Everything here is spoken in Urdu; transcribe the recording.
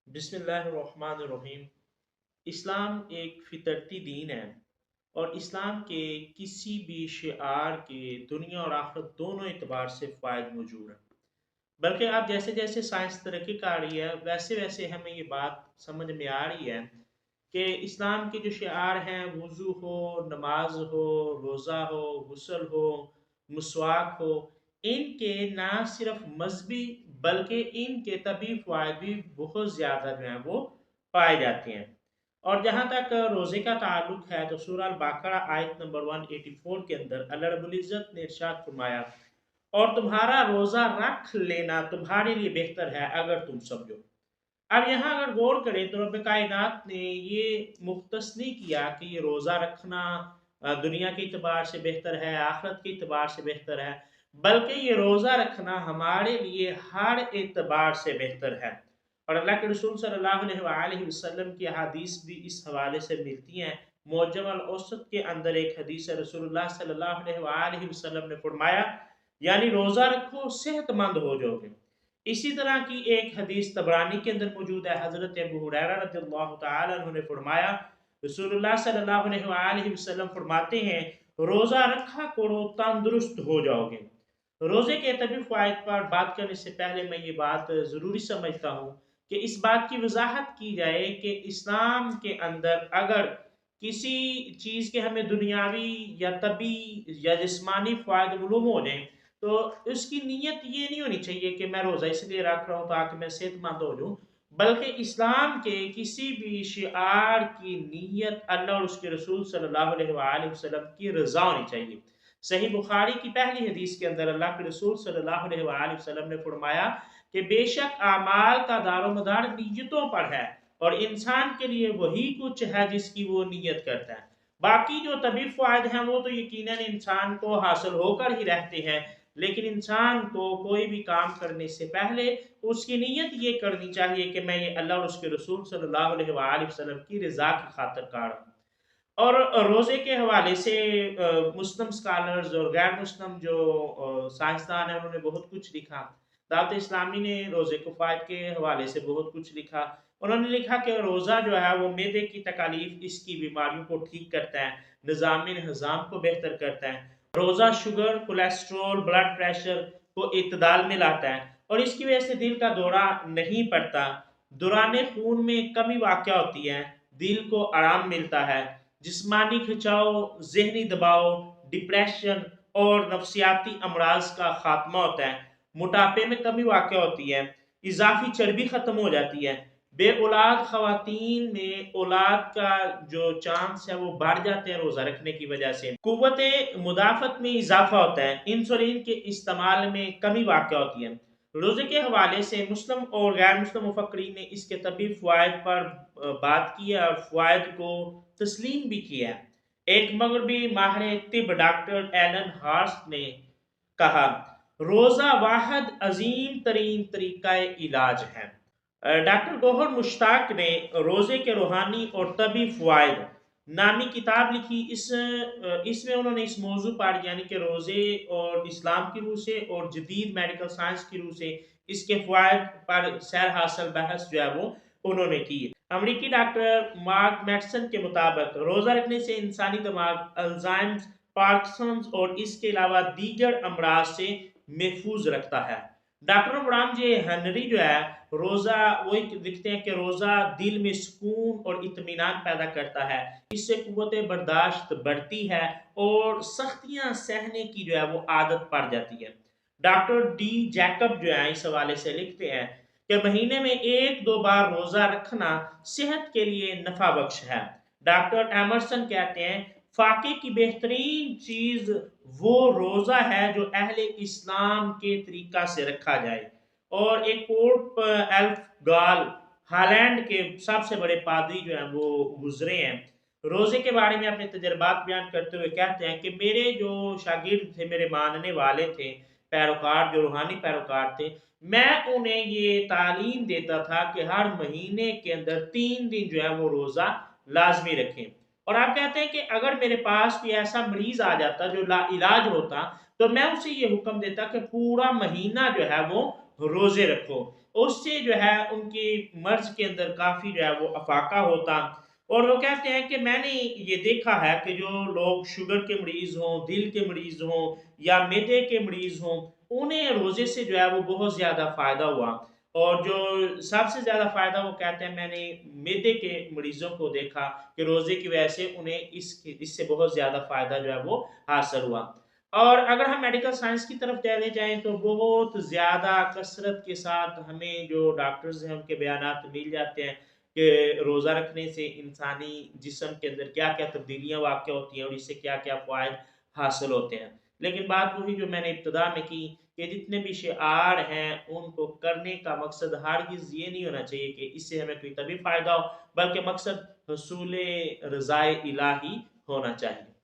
بسم اللہ الرحمن الرحیم۔ اسلام ایک فطرتی دین ہے اور اسلام کے کسی بھی شعار کے دنیا اور آخرت دونوں اعتبار سے فائد موجود ہے۔ بلکہ اب جیسے جیسے سائنس ترقی کر رہی ہے ویسے ویسے ہمیں یہ بات سمجھ میں آ رہی ہے کہ اسلام کے جو شعار ہیں، وضو ہو، نماز ہو، روزہ ہو، غسل ہو، مسواک ہو، ان کے نہ صرف مذہبی بلکہ ان کے طبی فوائد بھی بہت زیادہ جو ہیں وہ پائے جاتے ہیں۔ اور جہاں تک روزے کا تعلق ہے تو سورہ البقرہ آیت نمبر 184 کے اندر اللہ رب العزت نے ارشاد فرمایا، اور تمہارا روزہ رکھ لینا تمہارے لیے بہتر ہے اگر تم سمجھو۔ اب یہاں اگر غور کریں تو رب کائنات نے یہ مختص نہیں کیا کہ یہ روزہ رکھنا دنیا کے اعتبار سے بہتر ہے، آخرت کے اعتبار سے بہتر ہے، بلکہ یہ روزہ رکھنا ہمارے لیے ہر اعتبار سے بہتر ہے۔ اور اللہ کے رسول صلی اللہ علیہ وآلہ وسلم کی احادیث بھی اس حوالے سے ملتی ہیں۔ معجم الاوسط کے اندر ایک حدیث ہے، رسول اللہ صلی اللہ علیہ وآلہ وسلم نے فرمایا یعنی روزہ رکھو صحت مند ہو جاؤ گے۔ اسی طرح کی ایک حدیث طبرانی کے اندر موجود ہے، حضرت ابو ہریرہ رضی اللہ تعالی عنہ نے فرمایا، رسول اللہ صلی اللہ علیہ وآلہ وسلم فرماتے ہیں روزہ رکھا کرو تندرست ہو جاؤ گے۔ روزے کے طبی فوائد پر بات کرنے سے پہلے میں یہ بات ضروری سمجھتا ہوں کہ اس بات کی وضاحت کی جائے کہ اسلام کے اندر اگر کسی چیز کے ہمیں دنیاوی یا طبی یا جسمانی فوائد معلوم ہو جائیں تو اس کی نیت یہ نہیں ہونی چاہیے کہ میں روزہ اس لیے رکھ رہا ہوں تاکہ میں صحت مند ہو جاؤں، بلکہ اسلام کے کسی بھی شعار کی نیت اللہ اور اس کے رسول صلی اللہ علیہ وآلہ وسلم کی رضا ہونی چاہیے۔ صحیح بخاری کی پہلی حدیث کے اندر اللہ کے رسول صلی اللہ علیہ وآلہ وسلم نے فرمایا کہ بے شک اعمال کا دار و مدار نیتوں پر ہے، اور انسان کے لیے وہی کچھ ہے جس کی وہ نیت کرتا ہے۔ باقی جو طبی فوائد ہیں وہ تو یقیناً انسان کو حاصل ہو کر ہی رہتے ہیں، لیکن انسان کو کوئی بھی کام کرنے سے پہلے اس کی نیت یہ کرنی چاہیے کہ میں یہ اللہ اور اس کے رسول صلی اللہ علیہ وآلہ وسلم کی رضا کی خاطر کر رہا ہوں۔ اور روزے کے حوالے سے مسلم سکالرز اور غیر مسلم جو سائنسدان ہیں انہوں نے بہت کچھ لکھا۔ دعوت اسلامی نے روزے کے فوائد کے حوالے سے بہت کچھ لکھا۔ انہوں نے لکھا کہ روزہ جو ہے وہ معدے کی تکالیف، اس کی بیماریوں کو ٹھیک کرتا ہے، نظام ہضم کو بہتر کرتا ہے۔ روزہ شوگر، کولیسٹرول، بلڈ پریشر کو اعتدال میں لاتا ہے، اور اس کی وجہ سے دل کا دورہ نہیں پڑتا، دوران خون میں کمی واقع ہوتی ہے، دل کو آرام ملتا ہے، جسمانی کھچاؤ، ذہنی دباؤ، ڈپریشن اور نفسیاتی امراض کا خاتمہ ہوتا ہے، موٹاپے میں کمی واقع ہوتی ہے، اضافی چربی ختم ہو جاتی ہے، بے اولاد خواتین میں اولاد کا جو چانس ہے وہ بڑھ جاتے ہیں روزہ رکھنے کی وجہ سے، قوت مدافعت میں اضافہ ہوتا ہے، انسولین کے استعمال میں کمی واقع ہوتی ہے۔ روزے کے حوالے سے مسلم اور غیر مسلم مفکرین نے اس کے طبی فوائد پر بات کی ہے اور فوائد کو تسلیم بھی کیا ہے۔ ایک مغربی ماہر طب ڈاکٹر ایلن ہارس نے کہا روزہ واحد عظیم ترین طریقہ علاج ہے۔ ڈاکٹر گوہر مشتاق نے روزے کے روحانی اور طبی فوائد نامی کتاب لکھی۔ اس میں انہوں نے اس موضوع پر یعنی کہ روزے اور اسلام کی روح سے اور جدید میڈیکل سائنس کی روح سے اس کے فوائد پر سیر حاصل بحث جو ہے وہ انہوں نے کی۔ امریکی ڈاکٹر مارک میٹسن کے مطابق روزہ رکھنے سے انسانی دماغ الزائمز، پارکنسنز اور اس کے علاوہ دیگر امراض سے محفوظ رکھتا ہے۔ ڈاکٹر ابراہم جے ہنری جو ہے روزہ وہ لکھتے ہیں کہ روزہ دل میں سکون اور اطمینان پیدا کرتا ہے، اس سے قوت برداشت بڑھتی ہے اور سختیاں سہنے کی جو ہے وہ عادت پڑ جاتی ہے۔ ڈاکٹر ڈی جیکب جو ہے اس حوالے سے لکھتے ہیں کہ مہینے میں ایک دو بار روزہ رکھنا صحت کے لیے نفع بخش ہے۔ ڈاکٹر ایمرسن کہتے ہیں فاقے کی بہترین چیز وہ روزہ ہے جو اہل اسلام کے طریقہ سے رکھا جائے۔ اور ایک پورپ ایلف گال ہالینڈ کے سب سے بڑے پادری جو ہیں وہ گزرے ہیں، روزے کے بارے میں اپنے تجربات بیان کرتے ہوئے کہتے ہیں کہ میرے جو شاگرد تھے، میرے ماننے والے تھے، پیروکار جو روحانی پیروکار تھے، میں انہیں یہ تعلیم دیتا تھا کہ ہر مہینے کے اندر 3 دن جو ہے وہ روزہ لازمی رکھیں۔ اور آپ کہتے ہیں کہ اگر میرے پاس کوئی ایسا مریض آ جاتا جو لا علاج ہوتا تو میں اسے یہ حکم دیتا کہ پورا مہینہ جو ہے وہ روزے رکھو، اس سے جو ہے ان کی مرض کے اندر کافی جو ہے وہ افاقہ ہوتا۔ اور وہ کہتے ہیں کہ میں نے یہ دیکھا ہے کہ جو لوگ شوگر کے مریض ہوں، دل کے مریض ہوں یا معدے کے مریض ہوں، انہیں روزے سے جو ہے وہ بہت زیادہ فائدہ ہوا۔ اور جو سب سے زیادہ فائدہ وہ کہتے ہیں، میں نے معدے کے مریضوں کو دیکھا کہ روزے کی وجہ سے انہیں اس سے بہت زیادہ فائدہ جو ہے وہ حاصل ہوا۔ اور اگر ہم میڈیکل سائنس کی طرف چلے جائیں تو بہت زیادہ کثرت کے ساتھ ہمیں جو ڈاکٹرز ہیں ان کے بیانات مل جاتے ہیں کہ روزہ رکھنے سے انسانی جسم کے اندر کیا کیا تبدیلیاں واقع ہوتی ہیں اور اس سے کیا کیا فوائد حاصل ہوتے ہیں۔ لیکن بات وہی جو میں نے ابتدا میں کی کہ جتنے بھی شعار ہیں ان کو کرنے کا مقصد ہرگز یہ نہیں ہونا چاہیے کہ اس سے ہمیں کوئی طبی فائدہ ہو، بلکہ مقصد حصول رضائے الہی ہونا چاہیے۔